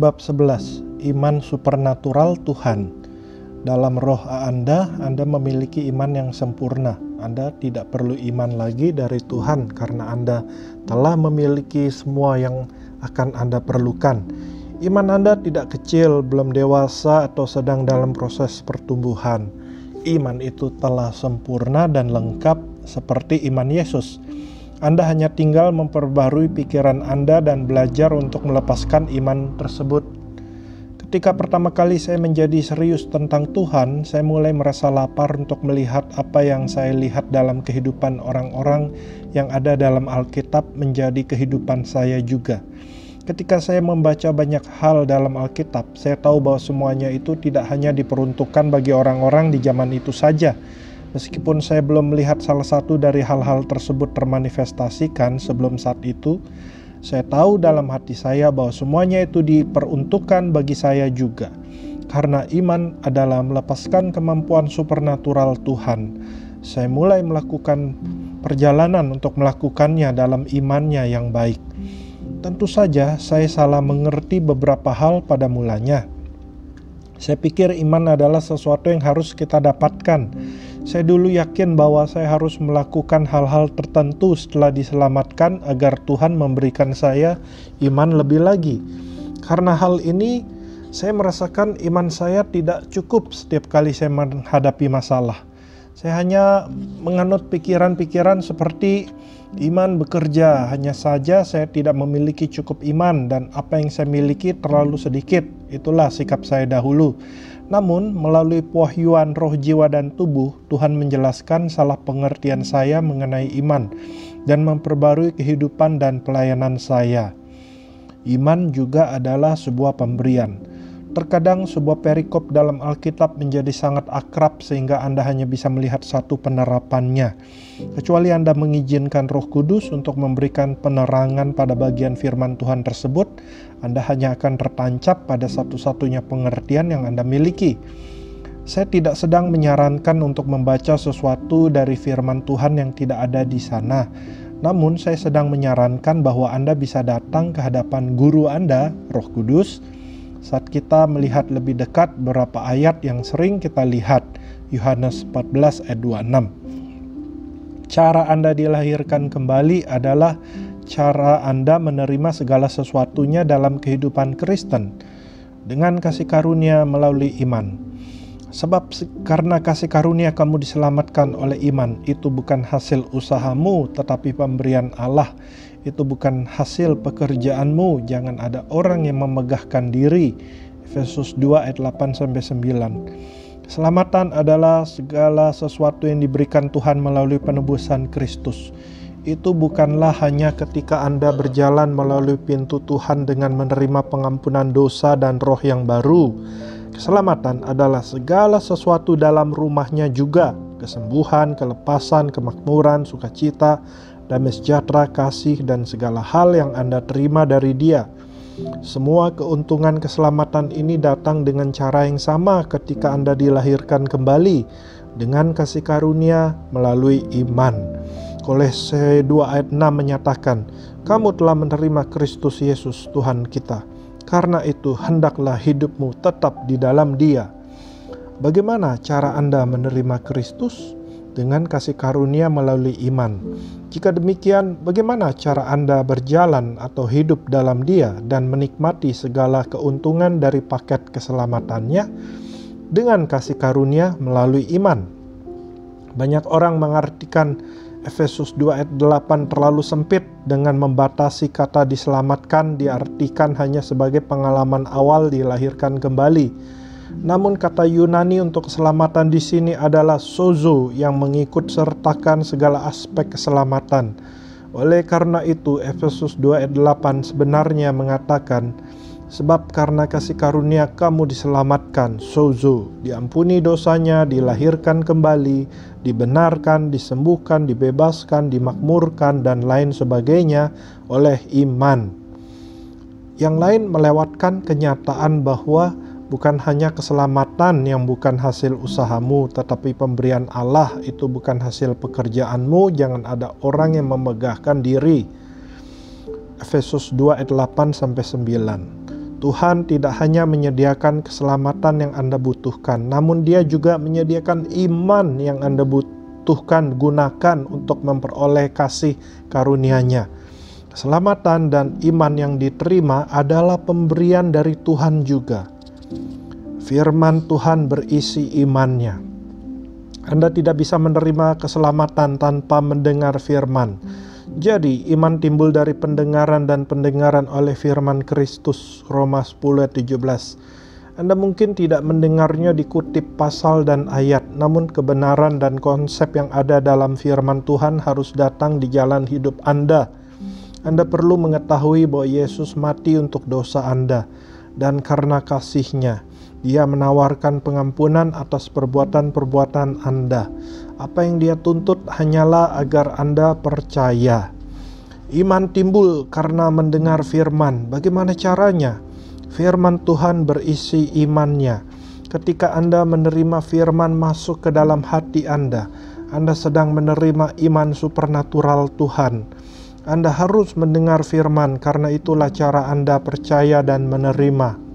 Bab 11. Iman supernatural Tuhan. Dalam roh Anda memiliki iman yang sempurna. Anda tidak perlu iman lagi dari Tuhan karena Anda telah memiliki semua yang akan Anda perlukan. Iman Anda tidak kecil, belum dewasa, atau sedang dalam proses pertumbuhan. Iman itu telah sempurna dan lengkap seperti iman Yesus. Anda hanya tinggal memperbarui pikiran Anda dan belajar untuk melepaskan iman tersebut. Ketika pertama kali saya menjadi serius tentang Tuhan, saya mulai merasa lapar untuk melihat apa yang saya lihat dalam kehidupan orang-orang yang ada dalam Alkitab menjadi kehidupan saya juga. Ketika saya membaca banyak hal dalam Alkitab, saya tahu bahwa semuanya itu tidak hanya diperuntukkan bagi orang-orang di zaman itu saja. Meskipun saya belum melihat salah satu dari hal-hal tersebut termanifestasikan sebelum saat itu, saya tahu dalam hati saya bahwa semuanya itu diperuntukkan bagi saya juga. Karena iman adalah melepaskan kemampuan supernatural Tuhan. Saya mulai melakukan perjalanan untuk melakukannya dalam imannya yang baik. Tentu saja saya salah mengerti beberapa hal pada mulanya. Saya pikir iman adalah sesuatu yang harus kita dapatkan. Saya dulu yakin bahwa saya harus melakukan hal-hal tertentu setelah diselamatkan agar Tuhan memberikan saya iman lebih lagi. Karena hal ini, saya merasakan iman saya tidak cukup setiap kali saya menghadapi masalah. Saya hanya menganut pikiran-pikiran seperti iman bekerja, hanya saja saya tidak memiliki cukup iman dan apa yang saya miliki terlalu sedikit. Itulah sikap saya dahulu. Namun, melalui pewahyuan roh, jiwa, dan tubuh, Tuhan menjelaskan salah pengertian saya mengenai iman dan memperbarui kehidupan dan pelayanan saya. Iman juga adalah sebuah pemberian. Terkadang sebuah perikop dalam Alkitab menjadi sangat akrab sehingga Anda hanya bisa melihat satu penerapannya. Kecuali Anda mengizinkan Roh Kudus untuk memberikan penerangan pada bagian firman Tuhan tersebut, Anda hanya akan tertancap pada satu-satunya pengertian yang Anda miliki. Saya tidak sedang menyarankan untuk membaca sesuatu dari firman Tuhan yang tidak ada di sana. Namun saya sedang menyarankan bahwa Anda bisa datang ke hadapan guru Anda, Roh Kudus, saat kita melihat lebih dekat beberapa ayat yang sering kita lihat, Yohanes 14 ayat 26. Cara Anda dilahirkan kembali adalah cara Anda menerima segala sesuatunya dalam kehidupan Kristen dengan kasih karunia melalui iman. Sebab karena kasih karunia kamu diselamatkan oleh iman, itu bukan hasil usahamu tetapi pemberian Allah. Itu bukan hasil pekerjaanmu, jangan ada orang yang memegahkan diri. Efesus 2 ayat 8-9. Keselamatan adalah segala sesuatu yang diberikan Tuhan melalui penebusan Kristus. Itu bukanlah hanya ketika Anda berjalan melalui pintu Tuhan dengan menerima pengampunan dosa dan roh yang baru. Keselamatan adalah segala sesuatu dalam rumahnya juga. Kesembuhan, kelepasan, kemakmuran, sukacita, damai sejahtera, kasih, dan segala hal yang Anda terima dari Dia. Semua keuntungan keselamatan ini datang dengan cara yang sama ketika Anda dilahirkan kembali dengan kasih karunia melalui iman. Kolose 2 ayat 6 menyatakan, "Kamu telah menerima Kristus Yesus Tuhan kita. Karena itu hendaklah hidupmu tetap di dalam Dia." Bagaimana cara Anda menerima Kristus? Dengan kasih karunia melalui iman. Jika demikian, bagaimana cara Anda berjalan atau hidup dalam Dia dan menikmati segala keuntungan dari paket keselamatannya? Dengan kasih karunia melalui iman. Banyak orang mengartikan Efesus 2 ayat 8 terlalu sempit dengan membatasi kata diselamatkan diartikan hanya sebagai pengalaman awal dilahirkan kembali. Namun kata Yunani untuk keselamatan di sini adalah sozo yang mengikut sertakan segala aspek keselamatan. Oleh karena itu Efesus 2 ayat 8 sebenarnya mengatakan, sebab karena kasih karunia kamu diselamatkan, sozo, diampuni dosanya, dilahirkan kembali, dibenarkan, disembuhkan, dibebaskan, dimakmurkan, dan lain sebagainya oleh iman. Yang lain melewatkan kenyataan bahwa bukan hanya keselamatan yang bukan hasil usahamu, tetapi pemberian Allah itu bukan hasil pekerjaanmu. Jangan ada orang yang memegahkan diri. Efesus 2 ayat 8-9. Tuhan tidak hanya menyediakan keselamatan yang Anda butuhkan, namun Dia juga menyediakan iman yang Anda butuhkan, gunakan untuk memperoleh kasih karunia-Nya. Keselamatan dan iman yang diterima adalah pemberian dari Tuhan juga. Firman Tuhan berisi imannya. Anda tidak bisa menerima keselamatan tanpa mendengar firman. Jadi, iman timbul dari pendengaran dan pendengaran oleh firman Kristus. Roma 10 ayat 17. Anda mungkin tidak mendengarnya dikutip pasal dan ayat, namun kebenaran dan konsep yang ada dalam firman Tuhan harus datang di jalan hidup Anda. Anda perlu mengetahui bahwa Yesus mati untuk dosa Anda, dan karena kasih-Nya, Dia menawarkan pengampunan atas perbuatan-perbuatan Anda. Apa yang Dia tuntut hanyalah agar Anda percaya. Iman timbul karena mendengar firman. Bagaimana caranya? Firman Tuhan berisi imannya. Ketika Anda menerima firman masuk ke dalam hati Anda sedang menerima iman supernatural Tuhan. Anda harus mendengar firman, karena itulah cara Anda percaya dan menerima.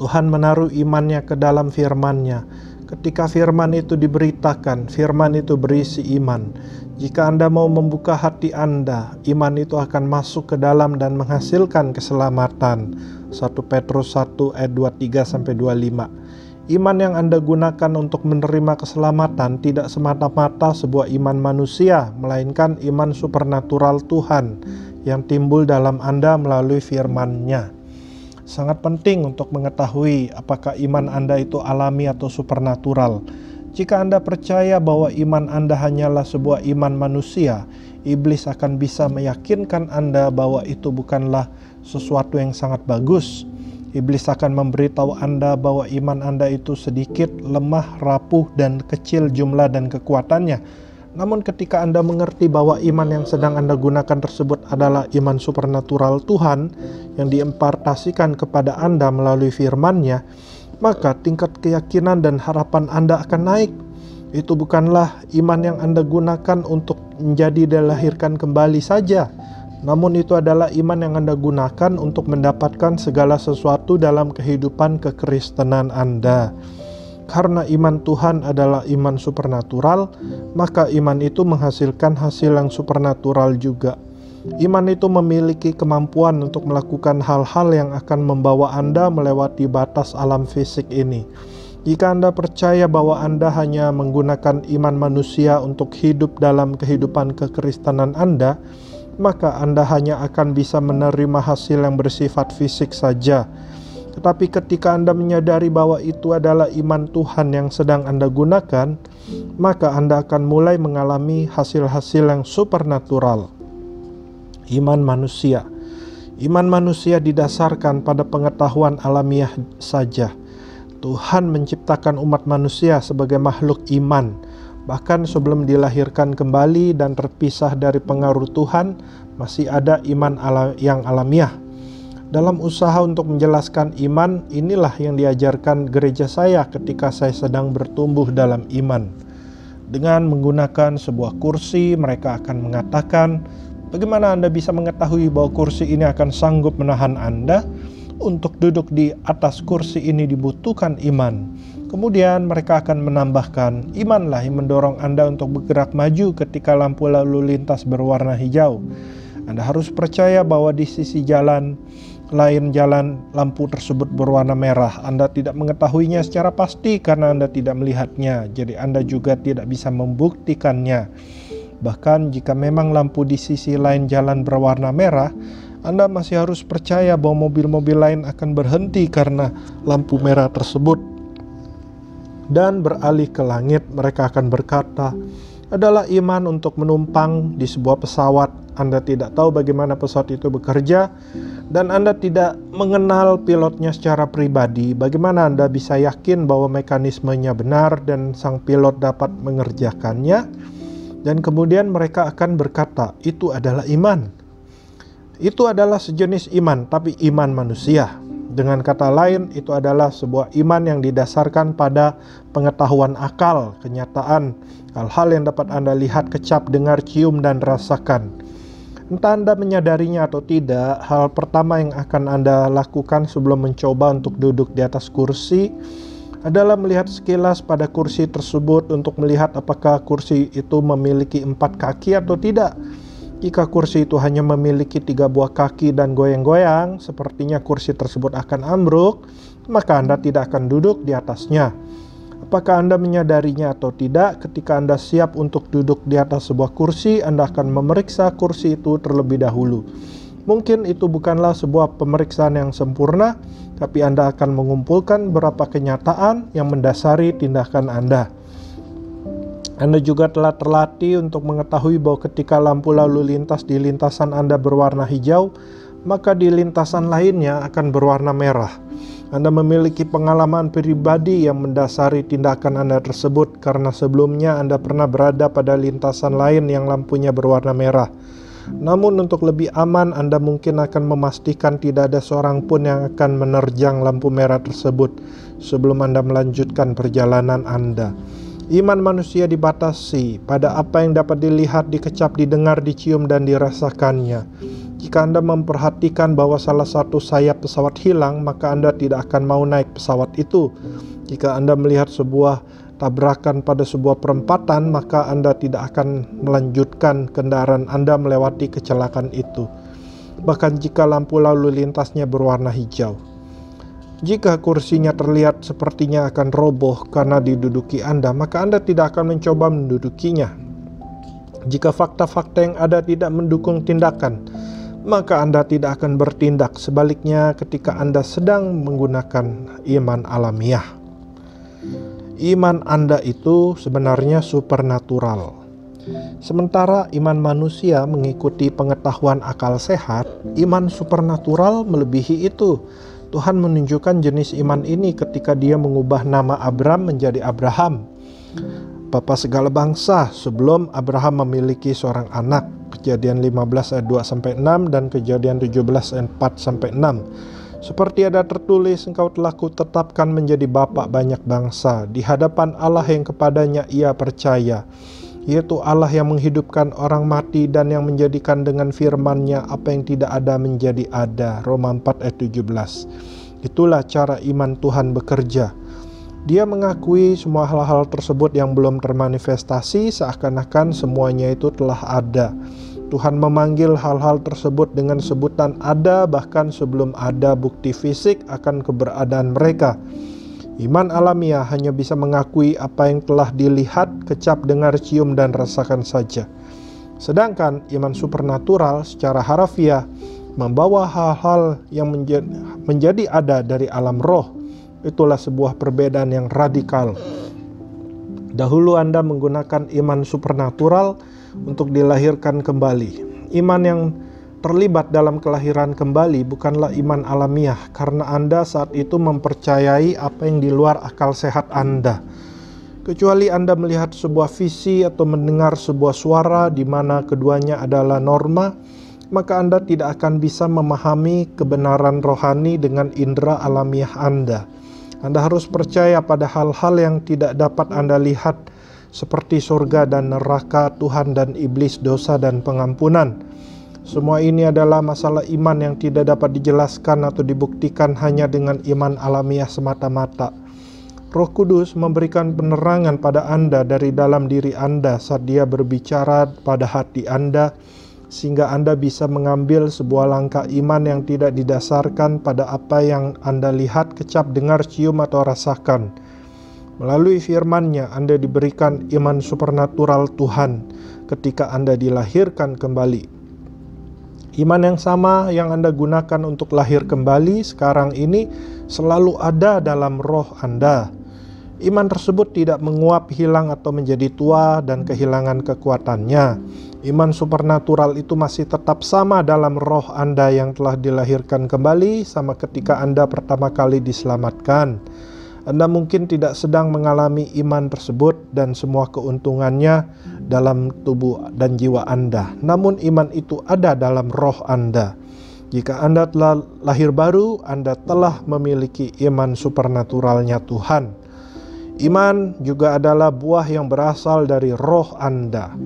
Tuhan menaruh imannya ke dalam firman-Nya. Ketika firman itu diberitakan, firman itu berisi iman. Jika Anda mau membuka hati Anda, iman itu akan masuk ke dalam dan menghasilkan keselamatan. 1 Petrus 1 ayat 23-25. Iman yang Anda gunakan untuk menerima keselamatan tidak semata-mata sebuah iman manusia, melainkan iman supernatural Tuhan yang timbul dalam Anda melalui firman-Nya. Sangat penting untuk mengetahui apakah iman Anda itu alami atau supernatural. Jika Anda percaya bahwa iman Anda hanyalah sebuah iman manusia, iblis akan bisa meyakinkan Anda bahwa itu bukanlah sesuatu yang sangat bagus. Iblis akan memberitahu Anda bahwa iman Anda itu sedikit, lemah, rapuh, dan kecil jumlah dan kekuatannya. Namun ketika Anda mengerti bahwa iman yang sedang Anda gunakan tersebut adalah iman supernatural Tuhan yang diimpartasikan kepada Anda melalui firman-Nya, maka tingkat keyakinan dan harapan Anda akan naik. Itu bukanlah iman yang Anda gunakan untuk menjadi dilahirkan kembali saja, namun itu adalah iman yang Anda gunakan untuk mendapatkan segala sesuatu dalam kehidupan kekristenan Anda. Karena iman Tuhan adalah iman supernatural, maka iman itu menghasilkan hasil yang supernatural juga. Iman itu memiliki kemampuan untuk melakukan hal-hal yang akan membawa Anda melewati batas alam fisik ini. Jika Anda percaya bahwa Anda hanya menggunakan iman manusia untuk hidup dalam kehidupan kekristenan Anda, maka Anda hanya akan bisa menerima hasil yang bersifat fisik saja. Tetapi ketika Anda menyadari bahwa itu adalah iman Tuhan yang sedang Anda gunakan, maka Anda akan mulai mengalami hasil-hasil yang supernatural. Iman manusia. Iman manusia didasarkan pada pengetahuan alamiah saja. Tuhan menciptakan umat manusia sebagai makhluk iman. Bahkan sebelum dilahirkan kembali dan terpisah dari pengaruh Tuhan, masih ada iman yang alamiah. Dalam usaha untuk menjelaskan iman, inilah yang diajarkan gereja saya ketika saya sedang bertumbuh dalam iman. Dengan menggunakan sebuah kursi, mereka akan mengatakan, bagaimana Anda bisa mengetahui bahwa kursi ini akan sanggup menahan Anda? Untuk duduk di atas kursi ini dibutuhkan iman. Kemudian mereka akan menambahkan, imanlah yang mendorong Anda untuk bergerak maju ketika lampu lalu lintas berwarna hijau. Anda harus percaya bahwa di sisi jalan lampu tersebut berwarna merah. Anda tidak mengetahuinya secara pasti karena Anda tidak melihatnya. Jadi Anda juga tidak bisa membuktikannya. Bahkan jika memang lampu di sisi lain jalan berwarna merah, Anda masih harus percaya bahwa mobil-mobil lain akan berhenti karena lampu merah tersebut. Dan beralih ke langit, mereka akan berkata, adalah iman untuk menumpang di sebuah pesawat. Anda tidak tahu bagaimana pesawat itu bekerja, dan Anda tidak mengenal pilotnya secara pribadi. Bagaimana Anda bisa yakin bahwa mekanismenya benar dan sang pilot dapat mengerjakannya? Dan kemudian mereka akan berkata, itu adalah iman. Itu adalah sejenis iman, tapi iman manusia. Dengan kata lain, itu adalah sebuah iman yang didasarkan pada pengetahuan akal, kenyataan, hal-hal yang dapat Anda lihat, kecap, dengar, cium, dan rasakan. Entah Anda menyadarinya atau tidak, hal pertama yang akan Anda lakukan sebelum mencoba untuk duduk di atas kursi adalah melihat sekilas pada kursi tersebut untuk melihat apakah kursi itu memiliki 4 kaki atau tidak. Jika kursi itu hanya memiliki 3 buah kaki dan goyang-goyang, sepertinya kursi tersebut akan ambruk, maka Anda tidak akan duduk di atasnya. Apakah Anda menyadarinya atau tidak, ketika Anda siap untuk duduk di atas sebuah kursi, Anda akan memeriksa kursi itu terlebih dahulu. Mungkin itu bukanlah sebuah pemeriksaan yang sempurna, tapi Anda akan mengumpulkan beberapa kenyataan yang mendasari tindakan Anda. Anda juga telah terlatih untuk mengetahui bahwa ketika lampu lalu lintas di lintasan Anda berwarna hijau, maka di lintasan lainnya akan berwarna merah. Anda memiliki pengalaman pribadi yang mendasari tindakan Anda tersebut karena sebelumnya Anda pernah berada pada lintasan lain yang lampunya berwarna merah. Namun untuk lebih aman, Anda mungkin akan memastikan tidak ada seorang pun yang akan menerjang lampu merah tersebut sebelum Anda melanjutkan perjalanan Anda. Iman manusia dibatasi pada apa yang dapat dilihat, dikecap, didengar, dicium, dan dirasakannya. Jika Anda memperhatikan bahwa salah satu sayap pesawat hilang, maka Anda tidak akan mau naik pesawat itu. Jika Anda melihat sebuah tabrakan pada sebuah perempatan, maka Anda tidak akan melanjutkan kendaraan Anda melewati kecelakaan itu. Bahkan jika lampu lalu lintasnya berwarna hijau. Jika kursinya terlihat sepertinya akan roboh karena diduduki Anda, maka Anda tidak akan mencoba mendudukinya. Jika fakta-fakta yang ada tidak mendukung tindakan, maka Anda tidak akan bertindak. Sebaliknya, ketika Anda sedang menggunakan iman alamiah, iman Anda itu sebenarnya supernatural. Sementara iman manusia mengikuti pengetahuan akal sehat, iman supernatural melebihi itu. Tuhan menunjukkan jenis iman ini ketika Dia mengubah nama Abram menjadi Abraham, bapa segala bangsa, sebelum Abraham memiliki seorang anak. Kejadian 15 ayat 2-6 dan Kejadian 17 ayat 4-6. Seperti ada tertulis, engkau telah kutetapkan menjadi bapa banyak bangsa di hadapan Allah yang kepadanya ia percaya, yaitu Allah yang menghidupkan orang mati dan yang menjadikan dengan firman-Nya apa yang tidak ada menjadi ada. Roma 4 ayat 17. Itulah cara iman Tuhan bekerja. Dia mengakui semua hal-hal tersebut yang belum termanifestasi seakan-akan semuanya itu telah ada. Tuhan memanggil hal-hal tersebut dengan sebutan ada bahkan sebelum ada bukti fisik akan keberadaan mereka. Iman alamiah hanya bisa mengakui apa yang telah dilihat, kecap, dengar, cium, dan rasakan saja. Sedangkan iman supernatural secara harafiah membawa hal-hal yang menjadi ada dari alam roh. Itulah sebuah perbedaan yang radikal. Dahulu Anda menggunakan iman supernatural untuk dilahirkan kembali. Iman yang terlibat dalam kelahiran kembali bukanlah iman alamiah, karena Anda saat itu mempercayai apa yang di luar akal sehat Anda. Kecuali Anda melihat sebuah visi atau mendengar sebuah suara di mana keduanya adalah norma, maka Anda tidak akan bisa memahami kebenaran rohani dengan indera alamiah Anda. Anda harus percaya pada hal-hal yang tidak dapat Anda lihat, seperti surga dan neraka, Tuhan dan iblis, dosa dan pengampunan. Semua ini adalah masalah iman yang tidak dapat dijelaskan atau dibuktikan hanya dengan iman alamiah semata-mata. Roh Kudus memberikan penerangan pada Anda dari dalam diri Anda saat Dia berbicara pada hati Anda, sehingga Anda bisa mengambil sebuah langkah iman yang tidak didasarkan pada apa yang Anda lihat, kecap, dengar, cium, atau rasakan. Melalui firman-Nya, Anda diberikan iman supernatural Tuhan ketika Anda dilahirkan kembali. Iman yang sama yang Anda gunakan untuk lahir kembali sekarang ini selalu ada dalam roh Anda. Iman tersebut tidak menguap, hilang, atau menjadi tua dan kehilangan kekuatannya. Iman supernatural itu masih tetap sama dalam roh Anda yang telah dilahirkan kembali sama ketika Anda pertama kali diselamatkan. Anda mungkin tidak sedang mengalami iman tersebut dan semua keuntungannya dalam tubuh dan jiwa Anda. Namun iman itu ada dalam roh Anda. Jika Anda telah lahir baru, Anda telah memiliki iman supernaturalnya Tuhan. Iman juga adalah buah yang berasal dari roh Anda.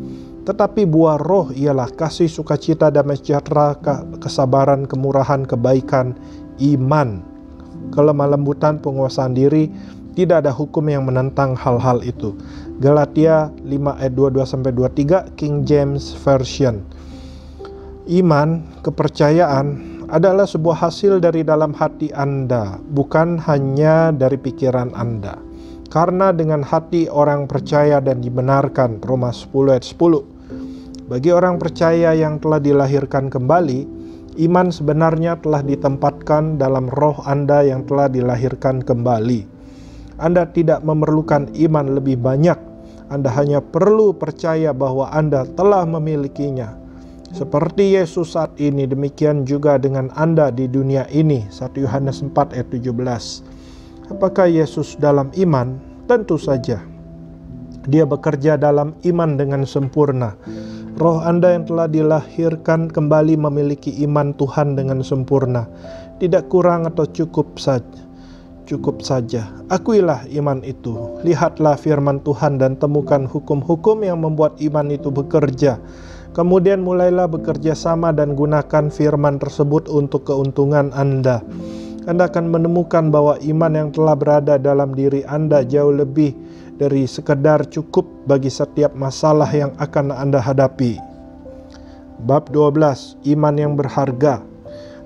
Tetapi buah roh ialah kasih, sukacita, damai sejahtera, kesabaran, kemurahan, kebaikan, iman, kelemah lembutan, penguasaan diri. Tidak ada hukum yang menentang hal-hal itu. Galatia 5 ayat 22-23 King James Version. Iman, kepercayaan adalah sebuah hasil dari dalam hati Anda, bukan hanya dari pikiran Anda. Karena dengan hati orang percaya dan dibenarkan, Roma 10 ayat 10. Bagi orang percaya yang telah dilahirkan kembali, iman sebenarnya telah ditempatkan dalam roh Anda yang telah dilahirkan kembali. Anda tidak memerlukan iman lebih banyak, Anda hanya perlu percaya bahwa Anda telah memilikinya. Seperti Yesus saat ini, demikian juga dengan Anda di dunia ini. 1 Yohanes 4 ayat 17. Apakah Yesus dalam iman? Tentu saja. Dia bekerja dalam iman dengan sempurna. Roh Anda yang telah dilahirkan kembali memiliki iman Tuhan dengan sempurna. Tidak kurang atau cukup saja. Akuilah iman itu. Lihatlah firman Tuhan dan temukan hukum-hukum yang membuat iman itu bekerja. Kemudian mulailah bekerja sama dan gunakan firman tersebut untuk keuntungan Anda. Anda akan menemukan bahwa iman yang telah berada dalam diri Anda jauh lebih dari sekedar cukup bagi setiap masalah yang akan Anda hadapi. Bab 12, iman yang berharga.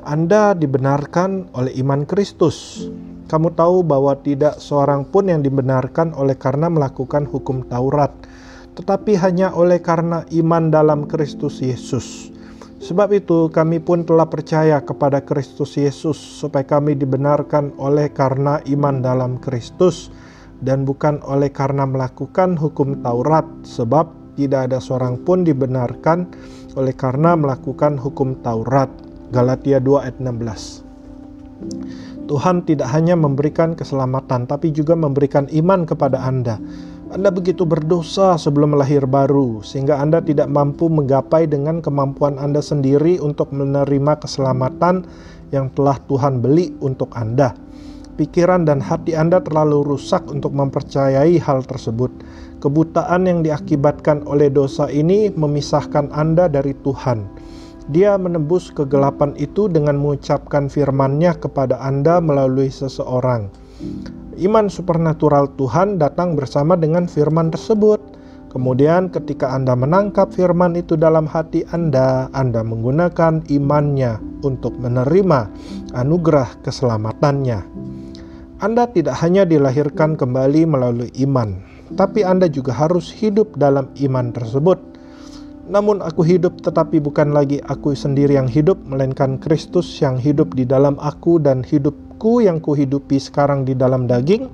Anda dibenarkan oleh iman Kristus. Kamu tahu bahwa tidak seorang pun yang dibenarkan oleh karena melakukan hukum Taurat, tetapi hanya oleh karena iman dalam Kristus Yesus. Sebab itu kami pun telah percaya kepada Kristus Yesus, supaya kami dibenarkan oleh karena iman dalam Kristus, dan bukan oleh karena melakukan hukum Taurat, sebab tidak ada seorang pun dibenarkan oleh karena melakukan hukum Taurat. Galatia 2 ayat 16. Tuhan tidak hanya memberikan keselamatan, tapi juga memberikan iman kepada Anda. Anda begitu berdosa sebelum lahir baru, sehingga Anda tidak mampu menggapai dengan kemampuan Anda sendiri untuk menerima keselamatan yang telah Tuhan beli untuk Anda. Pikiran dan hati Anda terlalu rusak untuk mempercayai hal tersebut. Kebutaan yang diakibatkan oleh dosa ini memisahkan Anda dari Tuhan. Dia menembus kegelapan itu dengan mengucapkan firman-Nya kepada Anda melalui seseorang. Iman supernatural Tuhan datang bersama dengan firman tersebut. Kemudian ketika Anda menangkap firman itu dalam hati Anda menggunakan imannya untuk menerima anugerah keselamatannya. Anda tidak hanya dilahirkan kembali melalui iman, tapi Anda juga harus hidup dalam iman tersebut. Namun aku hidup, tetapi bukan lagi aku sendiri yang hidup, melainkan Kristus yang hidup di dalam aku, dan hidupku yang kuhidupi sekarang di dalam daging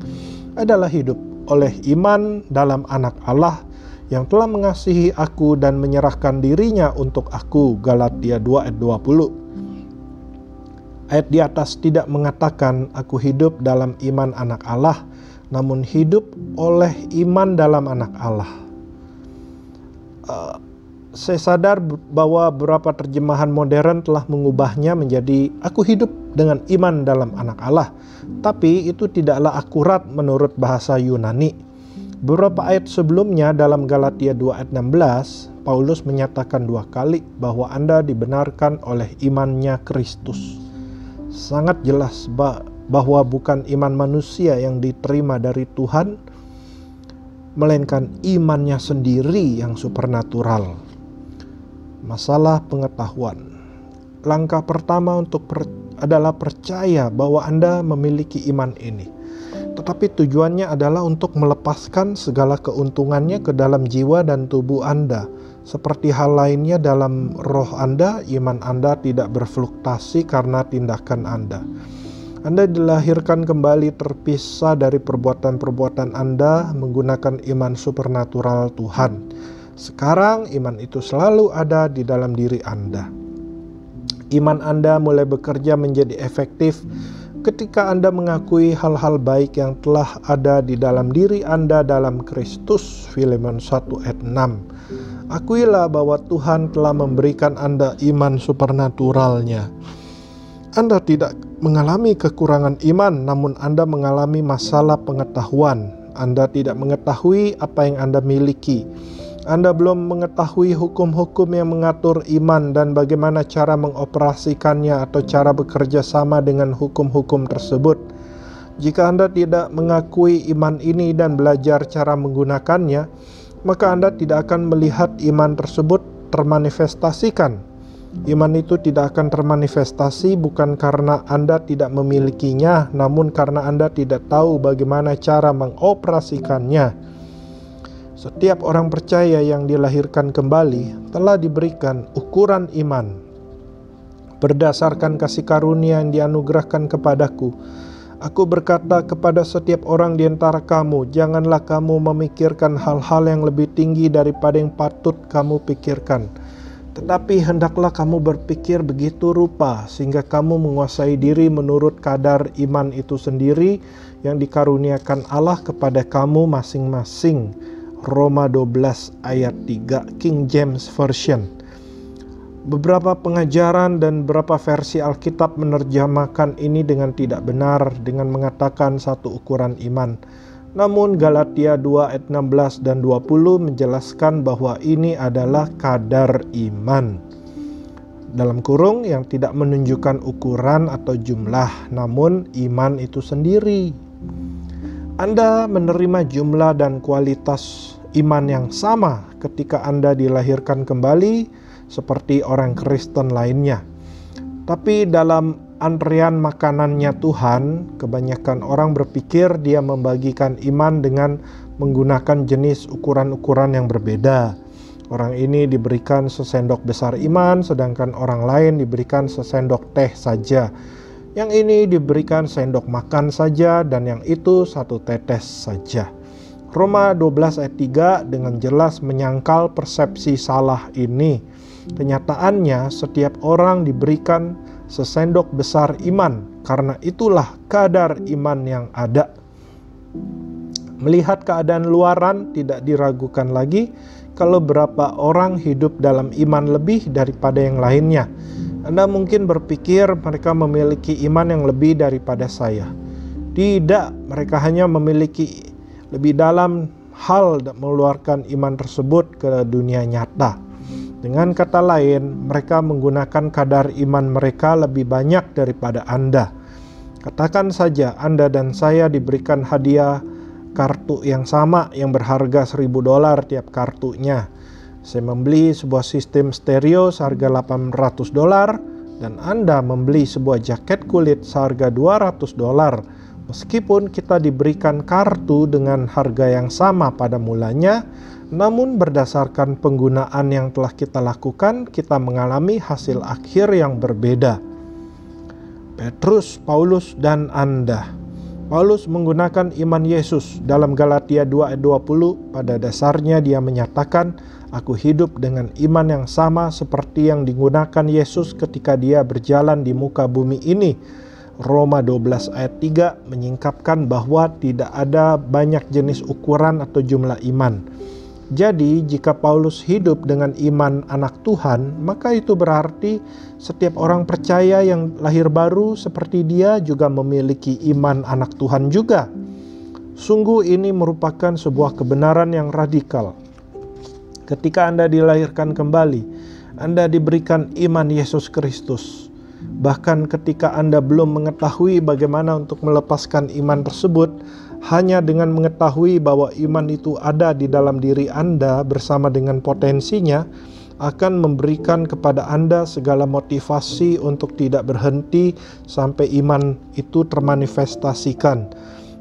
adalah hidup oleh iman dalam Anak Allah yang telah mengasihi aku dan menyerahkan dirinya untuk aku. Galatia 2 ayat 20. Ayat di atas tidak mengatakan aku hidup dalam iman Anak Allah, namun hidup oleh iman dalam Anak Allah. Saya sadar bahwa beberapa terjemahan modern telah mengubahnya menjadi aku hidup dengan iman dalam Anak Allah, tapi itu tidaklah akurat menurut bahasa Yunani. Beberapa ayat sebelumnya dalam Galatia 2 ayat 16, Paulus menyatakan 2 kali bahwa Anda dibenarkan oleh imannya Kristus. Sangat jelas bahwa bukan iman manusia yang diterima dari Tuhan, melainkan imannya sendiri yang supernatural. Masalah pengetahuan. Langkah pertama adalah percaya bahwa Anda memiliki iman ini. Tetapi tujuannya adalah untuk melepaskan segala keuntungannya ke dalam jiwa dan tubuh Anda. Seperti hal lainnya dalam roh Anda, iman Anda tidak berfluktuasi karena tindakan Anda. Anda dilahirkan kembali terpisah dari perbuatan-perbuatan Anda menggunakan iman supernatural Tuhan. Sekarang iman itu selalu ada di dalam diri Anda. Iman Anda mulai bekerja menjadi efektif ketika Anda mengakui hal-hal baik yang telah ada di dalam diri Anda dalam Kristus. Filemon 1 ayat 6. Akuilah bahwa Tuhan telah memberikan Anda iman supernaturalnya. Anda tidak mengalami kekurangan iman, namun Anda mengalami masalah pengetahuan. Anda tidak mengetahui apa yang Anda miliki. Anda belum mengetahui hukum-hukum yang mengatur iman dan bagaimana cara mengoperasikannya atau cara bekerja sama dengan hukum-hukum tersebut. Jika Anda tidak mengakui iman ini dan belajar cara menggunakannya, maka Anda tidak akan melihat iman tersebut termanifestasikan. Iman itu tidak akan termanifestasi bukan karena Anda tidak memilikinya, namun karena Anda tidak tahu bagaimana cara mengoperasikannya. Setiap orang percaya yang dilahirkan kembali telah diberikan ukuran iman. Berdasarkan kasih karunia yang dianugerahkan kepadaku, aku berkata kepada setiap orang di antara kamu, janganlah kamu memikirkan hal-hal yang lebih tinggi daripada yang patut kamu pikirkan. Tetapi hendaklah kamu berpikir begitu rupa, sehingga kamu menguasai diri menurut kadar iman itu sendiri yang dikaruniakan Allah kepada kamu masing-masing. Roma 12 ayat 3 King James Version. Beberapa pengajaran dan beberapa versi Alkitab menerjemahkan ini dengan tidak benar dengan mengatakan satu ukuran iman. Namun Galatia 2 ayat 16 dan 20 menjelaskan bahwa ini adalah kadar iman. Dalam kurung yang tidak menunjukkan ukuran atau jumlah, namun iman itu sendiri. Anda menerima jumlah dan kualitas iman yang sama ketika Anda dilahirkan kembali seperti orang Kristen lainnya. Tapi dalam antrean makanannya Tuhan, kebanyakan orang berpikir dia membagikan iman dengan menggunakan jenis ukuran-ukuran yang berbeda. Orang ini diberikan sesendok besar iman, sedangkan orang lain diberikan sesendok teh saja. Yang ini diberikan sendok makan saja, dan yang itu satu tetes saja. Roma 12 ayat 3 dengan jelas menyangkal persepsi salah ini. Kenyataannya setiap orang diberikan sesendok besar iman, karena itulah kadar iman yang ada. Melihat keadaan luaran tidak diragukan lagi kalau berapa orang hidup dalam iman lebih daripada yang lainnya. Anda mungkin berpikir mereka memiliki iman yang lebih daripada saya. Tidak, mereka hanya memiliki lebih dalam hal mengeluarkan iman tersebut ke dunia nyata. Dengan kata lain, mereka menggunakan kadar iman mereka lebih banyak daripada Anda. Katakan saja Anda dan saya diberikan hadiah kartu yang sama yang berharga $1.000 tiap kartunya. Saya membeli sebuah sistem stereo seharga $800 dan Anda membeli sebuah jaket kulit seharga $200. Meskipun kita diberikan kartu dengan harga yang sama pada mulanya, namun berdasarkan penggunaan yang telah kita lakukan, kita mengalami hasil akhir yang berbeda. Petrus, Paulus, dan Anda. Paulus menggunakan iman Yesus. Dalam Galatia 2 ayat 20, pada dasarnya dia menyatakan, aku hidup dengan iman yang sama seperti yang digunakan Yesus ketika dia berjalan di muka bumi ini. Roma 12 ayat 3 menyingkapkan bahwa tidak ada banyak jenis ukuran atau jumlah iman. Jadi jika Paulus hidup dengan iman anak Tuhan, maka itu berarti setiap orang percaya yang lahir baru seperti dia juga memiliki iman anak Tuhan juga. Sungguh ini merupakan sebuah kebenaran yang radikal. Ketika Anda dilahirkan kembali, Anda diberikan iman Yesus Kristus. Bahkan ketika Anda belum mengetahui bagaimana untuk melepaskan iman tersebut, hanya dengan mengetahui bahwa iman itu ada di dalam diri Anda bersama dengan potensinya, akan memberikan kepada Anda segala motivasi untuk tidak berhenti sampai iman itu termanifestasikan.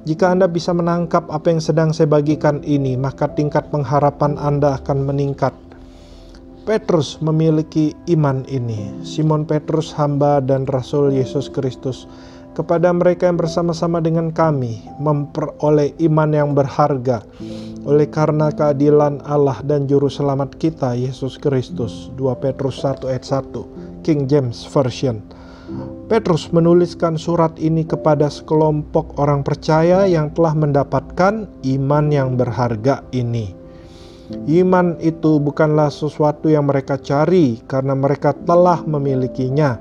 Jika Anda bisa menangkap apa yang sedang saya bagikan ini, maka tingkat pengharapan Anda akan meningkat. Petrus memiliki iman ini. Simon Petrus, hamba dan Rasul Yesus Kristus, kepada mereka yang bersama-sama dengan kami memperoleh iman yang berharga oleh karena keadilan Allah dan Juru Selamat kita Yesus Kristus. 2 Petrus 1 ayat 1 King James Version. Petrus menuliskan surat ini kepada sekelompok orang percaya yang telah mendapatkan iman yang berharga ini. Iman itu bukanlah sesuatu yang mereka cari karena mereka telah memilikinya.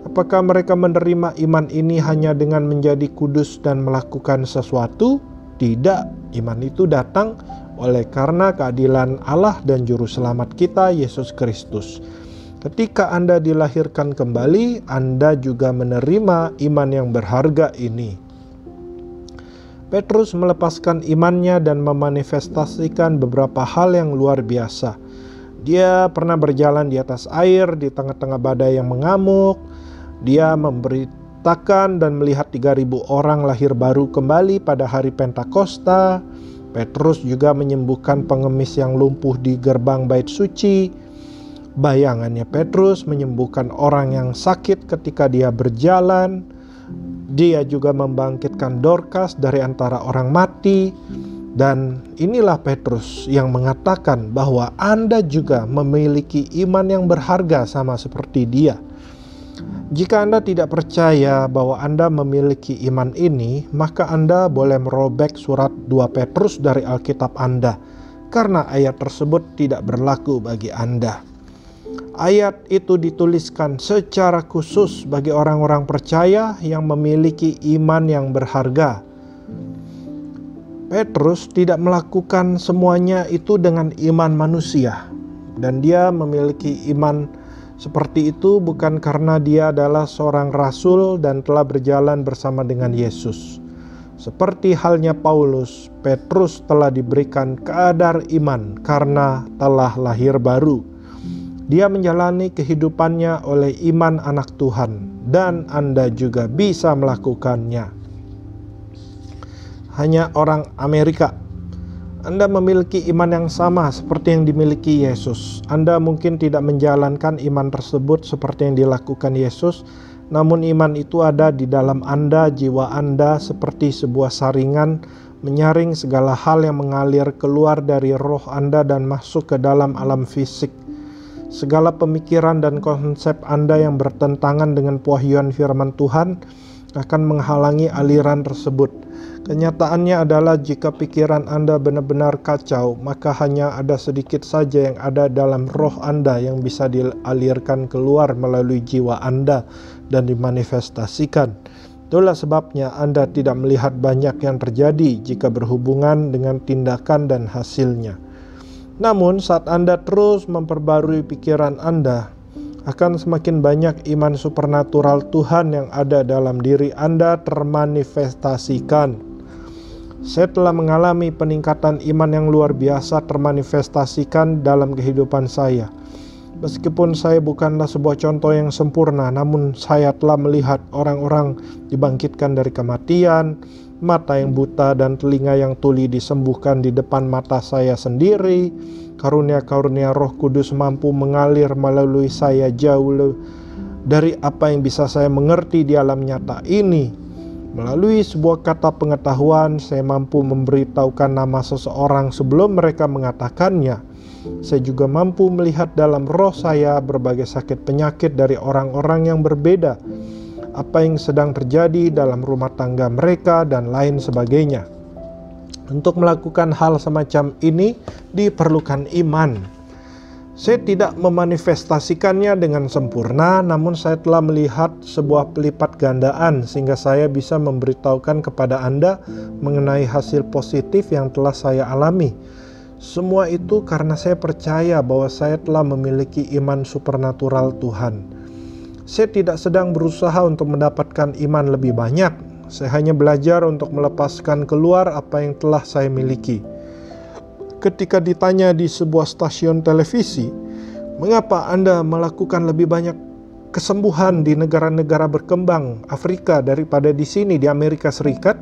Apakah mereka menerima iman ini hanya dengan menjadi kudus dan melakukan sesuatu? Tidak, iman itu datang oleh karena keadilan Allah dan Juru Selamat kita, Yesus Kristus. Ketika Anda dilahirkan kembali, Anda juga menerima iman yang berharga ini. Petrus melepaskan imannya dan memanifestasikan beberapa hal yang luar biasa. Dia pernah berjalan di atas air di tengah-tengah badai yang mengamuk. Dia memberitakan dan melihat 3.000 orang lahir baru kembali pada hari Pentakosta. Petrus juga menyembuhkan pengemis yang lumpuh di gerbang bait suci. Bayangannya Petrus menyembuhkan orang yang sakit ketika dia berjalan. Dia juga membangkitkan Dorcas dari antara orang mati. Dan inilah Petrus yang mengatakan bahwa Anda juga memiliki iman yang berharga sama seperti dia. Jika Anda tidak percaya bahwa Anda memiliki iman ini, maka Anda boleh merobek surat 2 Petrus dari Alkitab Anda, karena ayat tersebut tidak berlaku bagi Anda. Ayat itu dituliskan secara khusus bagi orang-orang percaya yang memiliki iman yang berharga. Petrus tidak melakukan semuanya itu dengan iman manusia, dan dia memiliki iman seperti itu bukan karena dia adalah seorang rasul dan telah berjalan bersama dengan Yesus. Seperti halnya Paulus, Petrus telah diberikan kadar iman karena telah lahir baru. Dia menjalani kehidupannya oleh iman anak Tuhan, dan Anda juga bisa melakukannya. Hanya orang Amerika, Anda memiliki iman yang sama seperti yang dimiliki Yesus. Anda mungkin tidak menjalankan iman tersebut seperti yang dilakukan Yesus, namun iman itu ada di dalam Anda, jiwa Anda seperti sebuah saringan menyaring segala hal yang mengalir keluar dari roh Anda dan masuk ke dalam alam fisik. Segala pemikiran dan konsep Anda yang bertentangan dengan pewahyuan firman Tuhan akan menghalangi aliran tersebut. Kenyataannya adalah jika pikiran Anda benar-benar kacau, maka hanya ada sedikit saja yang ada dalam roh Anda yang bisa dialirkan keluar melalui jiwa Anda dan dimanifestasikan. Itulah sebabnya Anda tidak melihat banyak yang terjadi jika berhubungan dengan tindakan dan hasilnya. Namun saat Anda terus memperbarui pikiran Anda, akan semakin banyak iman supernatural Tuhan yang ada dalam diri Anda termanifestasikan. Saya telah mengalami peningkatan iman yang luar biasa termanifestasikan dalam kehidupan saya. Meskipun saya bukanlah sebuah contoh yang sempurna, namun saya telah melihat orang-orang dibangkitkan dari kematian, mata yang buta dan telinga yang tuli disembuhkan di depan mata saya sendiri. Karunia-karunia Roh Kudus mampu mengalir melalui saya jauh dari apa yang bisa saya mengerti di alam nyata ini. Melalui sebuah kata pengetahuan, saya mampu memberitahukan nama seseorang sebelum mereka mengatakannya. Saya juga mampu melihat dalam roh saya berbagai sakit penyakit dari orang-orang yang berbeda, apa yang sedang terjadi dalam rumah tangga mereka, dan lain sebagainya. Untuk melakukan hal semacam ini diperlukan iman. Saya tidak memanifestasikannya dengan sempurna, namun saya telah melihat sebuah pelipat gandaan sehingga saya bisa memberitahukan kepada Anda mengenai hasil positif yang telah saya alami. Semua itu karena saya percaya bahwa saya telah memiliki iman supernatural Tuhan. Saya tidak sedang berusaha untuk mendapatkan iman lebih banyak. Saya hanya belajar untuk melepaskan keluar apa yang telah saya miliki. Ketika ditanya di sebuah stasiun televisi, mengapa Anda melakukan lebih banyak kesembuhan di negara-negara berkembang Afrika daripada di sini di Amerika Serikat?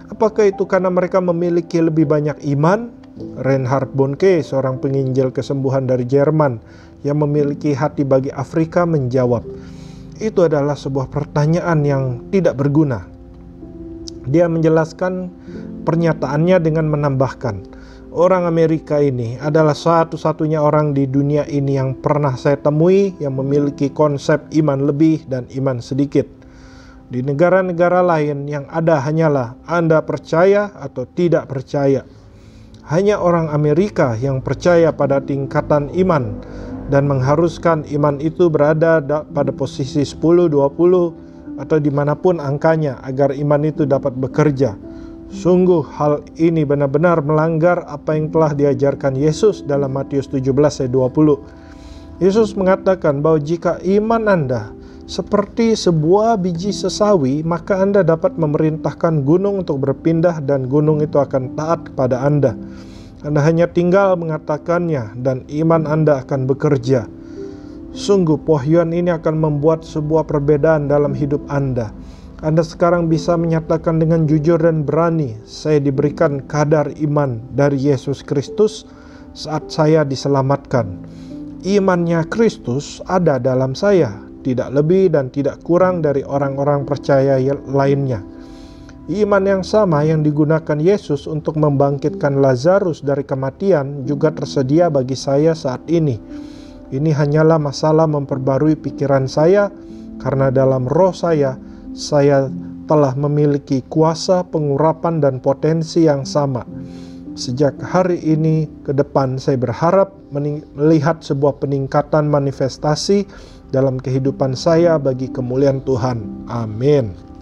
Apakah itu karena mereka memiliki lebih banyak iman? Reinhard Bonnke, seorang penginjil kesembuhan dari Jerman yang memiliki hati bagi Afrika, menjawab, itu adalah sebuah pertanyaan yang tidak berguna. Dia menjelaskan pernyataannya dengan menambahkan, orang Amerika ini adalah satu-satunya orang di dunia ini yang pernah saya temui yang memiliki konsep iman lebih dan iman sedikit. Di negara-negara lain yang ada hanyalah Anda percaya atau tidak percaya. Hanya orang Amerika yang percaya pada tingkatan iman dan mengharuskan iman itu berada pada posisi 10, 20 atau dimanapun angkanya agar iman itu dapat bekerja. Sungguh hal ini benar-benar melanggar apa yang telah diajarkan Yesus dalam Matius 17 ayat 20. Yesus mengatakan bahwa jika iman Anda seperti sebuah biji sesawi, maka Anda dapat memerintahkan gunung untuk berpindah dan gunung itu akan taat kepada Anda. Anda hanya tinggal mengatakannya dan iman Anda akan bekerja. Sungguh pohyuan ini akan membuat sebuah perbedaan dalam hidup Anda. Anda sekarang bisa menyatakan dengan jujur dan berani, saya diberikan kadar iman dari Yesus Kristus saat saya diselamatkan. Imannya Kristus ada dalam saya, tidak lebih dan tidak kurang dari orang-orang percaya lainnya. Iman yang sama yang digunakan Yesus untuk membangkitkan Lazarus dari kematian juga tersedia bagi saya saat ini. Ini hanyalah masalah memperbarui pikiran saya, karena dalam roh saya telah memiliki kuasa pengurapan dan potensi yang sama. Sejak hari ini ke depan saya berharap melihat sebuah peningkatan manifestasi dalam kehidupan saya bagi kemuliaan Tuhan. Amin.